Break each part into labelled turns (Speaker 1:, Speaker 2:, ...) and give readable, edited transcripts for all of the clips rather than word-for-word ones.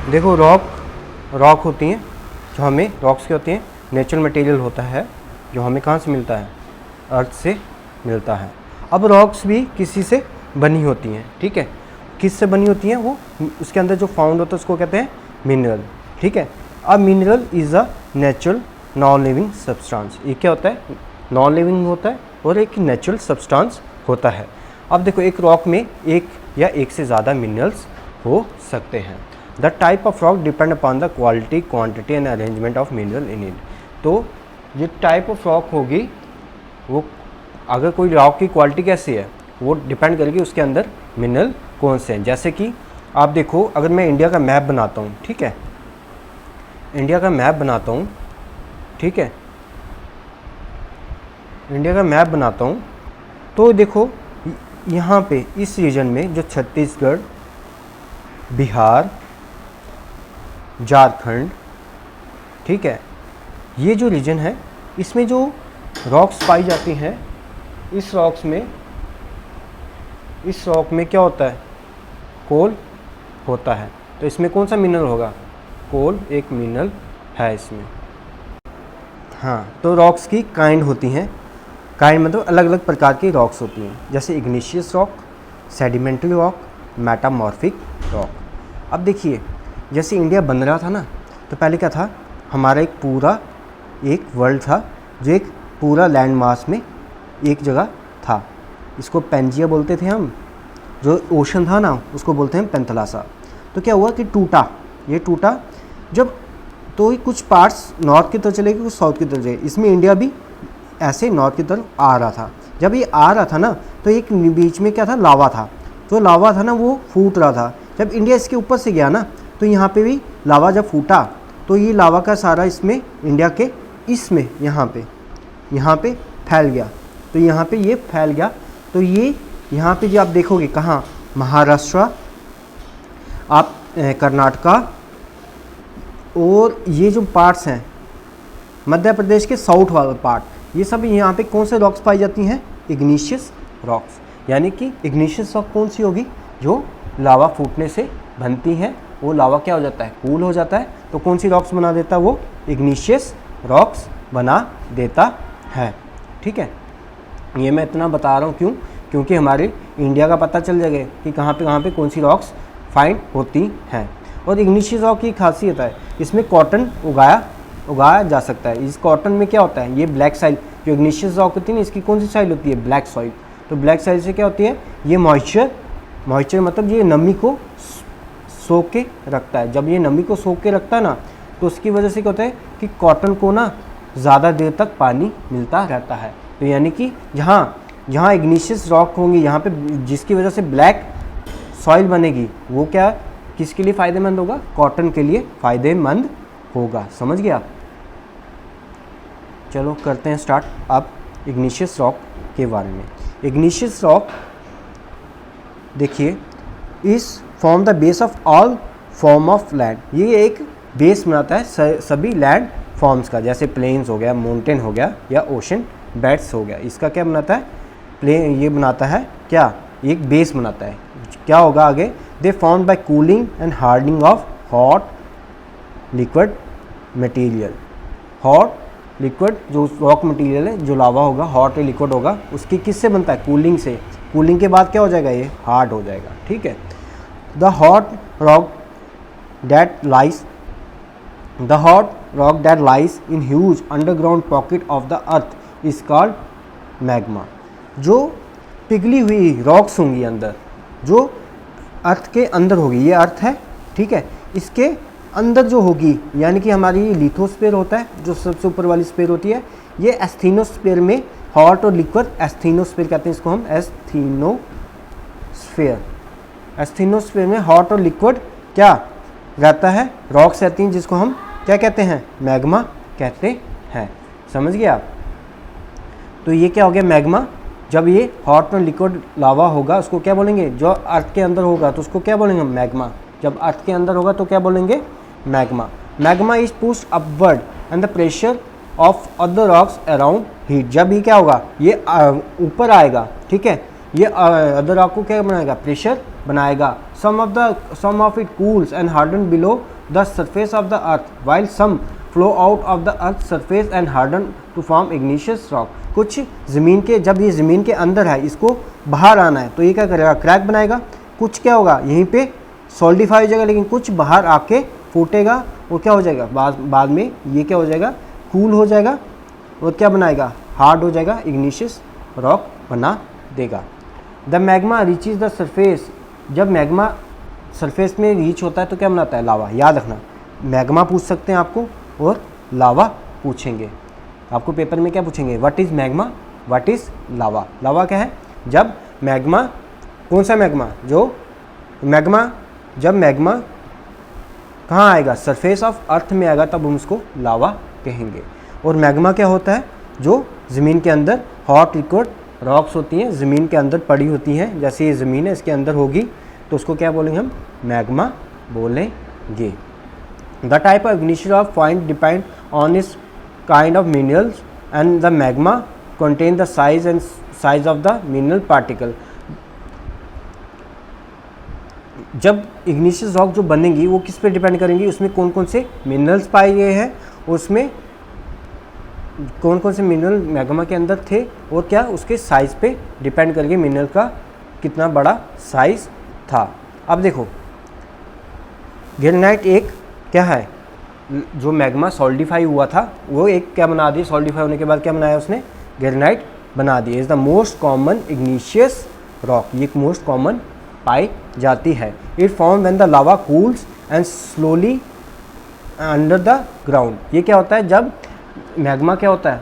Speaker 1: देखो रॉक होती हैं जो हमें, रॉक्स क्या होती हैं, नेचुरल मटेरियल होता है जो हमें कहाँ से मिलता है, अर्थ से मिलता है। अब रॉक्स भी किसी से बनी होती हैं, ठीक है, किस से बनी होती हैं, वो उसके अंदर जो फाउंड होता है उसको कहते हैं मिनरल, ठीक है। अब mineral is a natural non living substance, ये क्या होता है, नॉन लिविंग होता है और एक नेचुरल सब्सटेंस होता है। अब देखो एक रॉक में एक या एक से ज़्यादा मिनरल्स हो सकते हैं। The type of rock depend upon the quality, quantity and arrangement of mineral in it. तो ये टाइप ऑफ रॉक होगी, वो अगर कोई रॉक की क्वालिटी कैसी है वो डिपेंड करेगी उसके अंदर मिनरल कौन से हैं। जैसे कि आप देखो, अगर मैं इंडिया का मैप बनाता हूँ, ठीक है, इंडिया का मैप बनाता हूँ, ठीक है, इंडिया का मैप बनाता हूँ, तो देखो यहाँ पे इस रीजन में जो छत्तीसगढ़, बिहार, झारखंड, ठीक है, ये जो रीजन है इसमें जो रॉक्स पाई जाती हैं, इस रॉक में क्या होता है, कोल होता है। तो इसमें कौन सा मिनरल होगा, कोल एक मिनरल है इसमें। हाँ, तो रॉक्स की काइंड होती हैं, काइंड मतलब अलग अलग प्रकार की रॉक्स होती हैं, जैसे igneous rock, sedimentary rock, metamorphic rock. अब देखिए जैसे इंडिया बन रहा था ना, तो पहले क्या था, हमारा एक पूरा एक वर्ल्ड था जो एक पूरा लैंड मास में एक जगह था, इसको पेंजिया बोलते थे हम, जो ओशन था ना उसको बोलते हैं पेंथलासा। तो क्या हुआ कि टूटा, ये टूटा जब, तो ये कुछ पार्ट्स नॉर्थ की तरफ चले गए, कुछ साउथ की तरफ चले, इसमें इंडिया भी ऐसे नॉर्थ की तरफ आ रहा था। जब ये आ रहा था ना, तो एक बीच में क्या था, लावा था, जो लावा था ना वो फूट रहा था। जब इंडिया इसके ऊपर से गया ना, तो यहाँ पे भी लावा जब फूटा, तो ये लावा का सारा इसमें इंडिया के इसमें यहाँ पे फैल गया। तो यहाँ पे ये फैल गया, तो ये यहाँ पे जो आप देखोगे कहाँ, महाराष्ट्र, आप कर्नाटका, और ये जो पार्ट्स हैं मध्य प्रदेश के साउथ वाला पार्ट, ये सब यहाँ पे कौन से रॉक्स पाई जाती हैं, इग्निशियस रॉक्स। यानी कि इग्निशियस रॉक कौन सी होगी, जो लावा फूटने से बनती है, वो लावा क्या हो जाता है, कूल हो जाता है, तो कौन सी रॉक्स बना देता है, वो इग्निशियस रॉक्स बना देता है, ठीक है। ये मैं इतना बता रहा हूँ क्यों, क्योंकि हमारे इंडिया का पता चल जाएगा कि कहाँ पे कौन सी रॉक्स फाइंड होती हैं। और इग्निशियस रॉक की खासियत है, इसमें कॉटन उगाया जा सकता है। इस कॉटन में क्या होता है, ये ब्लैक साइल, जो इग्निशियस रॉक होती है ना, इसकी कौन सी साइल होती है, ब्लैक सॉइल। तो ब्लैक साइल से क्या होती है, ये मॉइस्चर मतलब ये नमी को सोख के रखता है। जब ये नमी को सोख के रखता है ना, तो उसकी वजह से क्या होता है कि कॉटन को ना ज़्यादा देर तक पानी मिलता रहता है। तो यानी कि जहाँ इग्निशियस रॉक होंगी, यहाँ पे जिसकी वजह से ब्लैक सॉइल बनेगी, वो क्या किसके लिए फ़ायदेमंद होगा, कॉटन के लिए फ़ायदेमंद होगा। समझ गए आप। चलो करते हैं स्टार्ट अब इग्निशियस रॉक के बारे में। इग्निशियस रॉक देखिए, इस form the base of all form of land, ये एक बेस बनाता है सभी लैंड फॉर्म्स का, जैसे प्लेन्स हो गया, माउंटेन हो गया, या ओशन बेड्स हो गया। इसका क्या बनाता है, प्लेन ये बनाता है, क्या एक बेस बनाता है। क्या होगा आगे, they form by cooling and hardening of hot liquid material. Hot liquid जो रॉक मटेरियल है, जो लावा होगा, हॉट या लिक्विड होगा, उसकी किससे बनता है, कूलिंग से। कूलिंग के बाद क्या हो जाएगा, ये हार्ड हो जाएगा, ठीक है। The hot rock that lies in huge underground pocket of the earth is called magma. जो पिघली हुई रॉक्स होंगी अंदर, जो अर्थ के अंदर होगी, ये अर्थ है, ठीक है, इसके अंदर जो होगी, यानी कि हमारी लिथोस्फीयर होता है, जो सबसे ऊपर वाली स्फीयर होती है, ये एस्थीनोस्फीयर में हॉट और लिक्विड, एस्थीनोस्फीयर कहते हैं इसको हम, एस्थीनोस्फीयर में हॉट और लिक्विड क्या रहता है, रॉक्स रहती हैं, जिसको हम क्या कहते हैं, मैग्मा कहते हैं। समझ गए आप। तो ये क्या हो गया, मैग्मा। जब ये हॉट और लिक्विड लावा होगा, उसको क्या बोलेंगे, जो अर्थ के अंदर होगा तो उसको क्या बोलेंगे, मैग्मा। जब अर्थ के अंदर होगा तो क्या बोलेंगे, magma. Magma is pushed upward and the pressure of other rocks around heat. जब ये क्या होगा, ये ऊपर आएगा, ठीक है, ये अदर रॉक को क्या बनाएगा, प्रेशर बनाएगा। Some of it cools and harden below the surface of the earth while some flow out of the earth surface and harden to form igneous rock. कुछ ज़मीन के, जब ये ज़मीन के अंदर है, इसको बाहर आना है तो ये क्या करेगा, क्रैक बनाएगा। कुछ क्या होगा, यहीं पे सॉलिडिफाई हो जाएगा, लेकिन कुछ बाहर आके फूटेगा और क्या हो जाएगा, बाद में ये क्या हो जाएगा, कूल हो जाएगा और क्या बनाएगा, हार्ड हो जाएगा, इग्निशियस रॉक बना देगा। The magma reaches the surface, जब मैग्मा सरफेस में रीच होता है तो क्या बनाता है, लावा। याद रखना, मैग्मा पूछ सकते हैं आपको और लावा पूछेंगे। आपको पेपर में क्या पूछेंगे, what is magma, what is lava. Lava क्या है, जब मैग्मा, कौन सा मैग्मा, जो मैग्मा, जब मैग्मा कहाँ आएगा, सरफेस ऑफ अर्थ में आएगा, तब हम उसको लावा कहेंगे। और मैग्मा क्या होता है, जो ज़मीन के अंदर हॉट लिक्विड रॉक्स होती हैं, ज़मीन के अंदर पड़ी होती हैं, जैसे ये ज़मीन है इसके अंदर होगी तो उसको क्या बोलेंगे हम, मैग्मा बोलेंगे। The type of ignition of point depend on इस kind of minerals and the magma content the size of the mineral particle. जब इग्निशियस रॉक जो बनेंगी वो किस पे डिपेंड करेंगी, उसमें कौन कौन से मिनरल्स पाए गए हैं, उसमें कौन कौन से मिनरल मैग्मा के अंदर थे, और क्या उसके साइज़ पे डिपेंड करेंगे, मिनरल का कितना बड़ा साइज़ था। अब देखो, ग्रेनाइट एक क्या है, जो मैग्मा सॉलिडिफाई हुआ था वो एक क्या बना दिया, सॉलिडिफाई होने के बाद क्या बनाया उसने, ग्रेनाइट बना दिया। Is the most common igneous rock, ये मोस्ट कॉमन पाई जाती है। It form when the lava cools and slowly under the ground. ये क्या होता है, जब मैग्मा क्या होता है,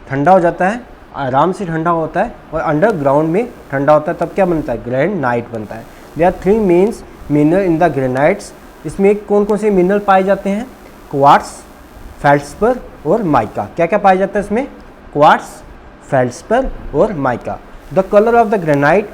Speaker 1: ठंडा हो जाता है, आराम से ठंडा होता है और अंडर ग्राउंड में ठंडा होता है, तब क्या बनता है, ग्रेनाइट बनता है। There are 3 mains mineral in the granites. इसमें कौन कौन से मिनरल पाए जाते हैं, क्वार्ट्स, फेल्ड्सपर और माइका। क्या क्या पाया जाता है इसमें, क्वार्ट्स, फेल्ड्सपर और mica. The colour of the granite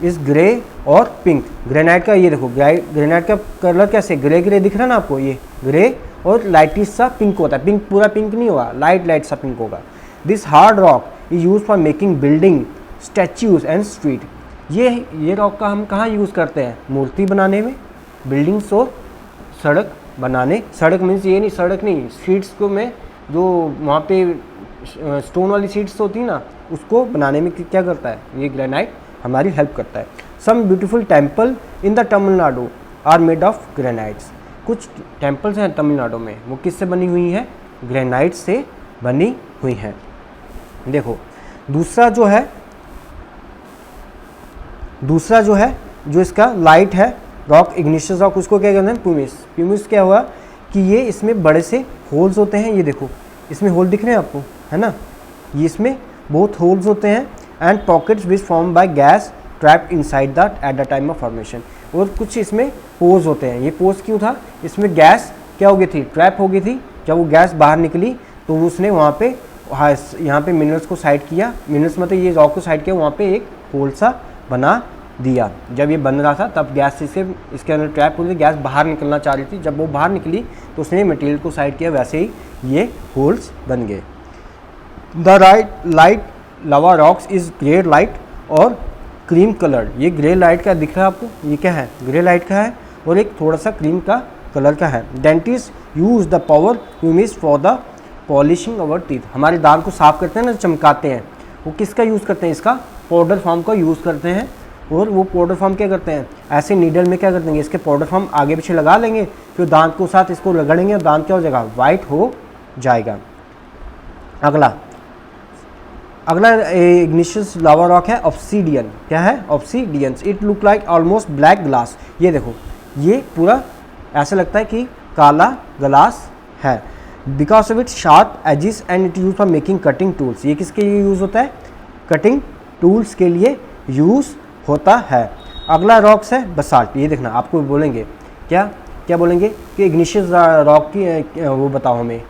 Speaker 1: is grey और पिंक। ग्रेनाइट का ये देखो, ग्रेनाइट का कलर कैसे, ग्रे ग्रे दिख रहा है ना आपको, ये ग्रे और लाइटिश सा पिंक होता है। पिंक पूरा पिंक नहीं होगा, लाइट सा पिंक होगा। This hard rock is use for making building, statues and street. ये रॉक का हम कहाँ यूज़ करते हैं, मूर्ति बनाने में, बिल्डिंग्स और सड़क बनाने। सड़क मीन्स ये नहीं, सड़क नहीं, स्ट्रीट्स को में जो वहाँ पे स्टोन वाली सीट्स होती है ना, उसको बनाने में क्या करता है, ये ग्रेनाइट हमारी हेल्प करता है। Some beautiful temple in the Tamil Nadu are made of granites. कुछ टेम्पल्स हैं तमिलनाडु में, वो किससे बनी हुई हैं, ग्रेनाइट से बनी हुई हैं। देखो दूसरा जो है जो इसका लाइट है रॉक, इग्निशियस रॉक, उसको क्या कहते हैं, प्यूमिस। प्यूमिस क्या हुआ कि ये इसमें बड़े से होल्स होते हैं, ये देखो इसमें होल दिख रहे हैं आपको, है ना, ये इसमें बहुत होल्स होते हैं, and pockets which form by gas trapped inside that at the time of formation. और कुछ इसमें पोज होते हैं। ये पोज क्यों था, इसमें गैस क्या हो गई थी, ट्रैप हो गई थी। जब वो गैस बाहर निकली तो उसने वहाँ पे यहाँ पे मिनरल्स को साइड किया, मिनरल्स मतलब ये रॉक को साइड किया, वहाँ पे एक होल सा बना दिया। जब ये बन रहा था तब गैस से इसके अंदर ट्रैप हो गई, गैस बाहर निकलना चाह रही थी, जब वो बाहर निकली तो उसने मटेरियल को साइड किया, वैसे ही ये होल्स बन गए। The light lava rocks is grey light और क्रीम कलर्ड। ये ग्रे लाइट का दिख रहा है आपको, ये क्या है, ग्रे लाइट का है और एक थोड़ा सा क्रीम का कलर का है। Dentist use the power pumice for the polishing our teeth. हमारे दांत को साफ करते हैं ना, चमकाते हैं, वो किसका यूज़ करते हैं, इसका पाउडर फॉर्म का यूज़ करते हैं। और वो पाउडर फॉर्म क्या करते हैं, ऐसे नीडल में क्या कर देंगे, इसके पाउडर फॉर्म आगे पीछे लगा लेंगे, फिर दांत को साथ इसको रगड़ेंगे और दांत क्या हो जाएगा, वाइट हो जाएगा। अगला इग्निशियस लावा रॉक है ऑब्सीडियन। क्या है, obsidian. It look like almost black glass. ये देखो ये पूरा ऐसा लगता है कि काला ग्लास है। Because of its sharp edges and it use for making cutting tools. ये किसके लिए यूज़ होता है, कटिंग टूल्स के लिए यूज़ होता है। अगला रॉक्स है बसाल्ट। ये देखना आपको बोलेंगे क्या बोलेंगे कि इग्निशियस रॉक की वो बताओ, हमें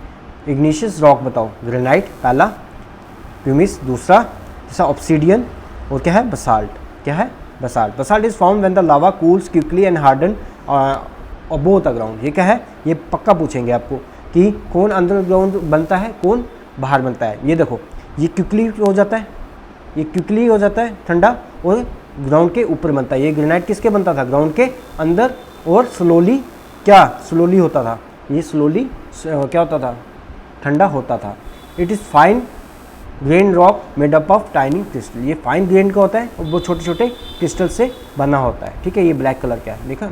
Speaker 1: इग्निशियस रॉक बताओ। ग्रेनाइट पहला, प्यूमिस दूसरा, जैसा ऑब्सीडियन, और क्या है बसाल्ट। क्या है basalt. Basalt is form when the lava cools quickly and harden above the ground. ये क्या है, ये पक्का पूछेंगे आपको कि कौन अंडरग्राउंड बनता है, कौन बाहर बनता है। ये देखो ये क्विकली हो जाता है, ये क्विकली हो जाता है ठंडा और ग्राउंड के ऊपर बनता है। ये ग्रेनाइट किसके बनता था, ग्राउंड के अंदर, और स्लोली क्या स्लोली होता था, ये स्लोली क्या होता था, ठंडा होता था। It is fine grain rock made up of tiny crystal, ये फाइन ग्रेन का होता है और वो छोटे छोटे क्रिस्टल से बना होता है, ठीक है। ये ब्लैक कलर का है, देखा।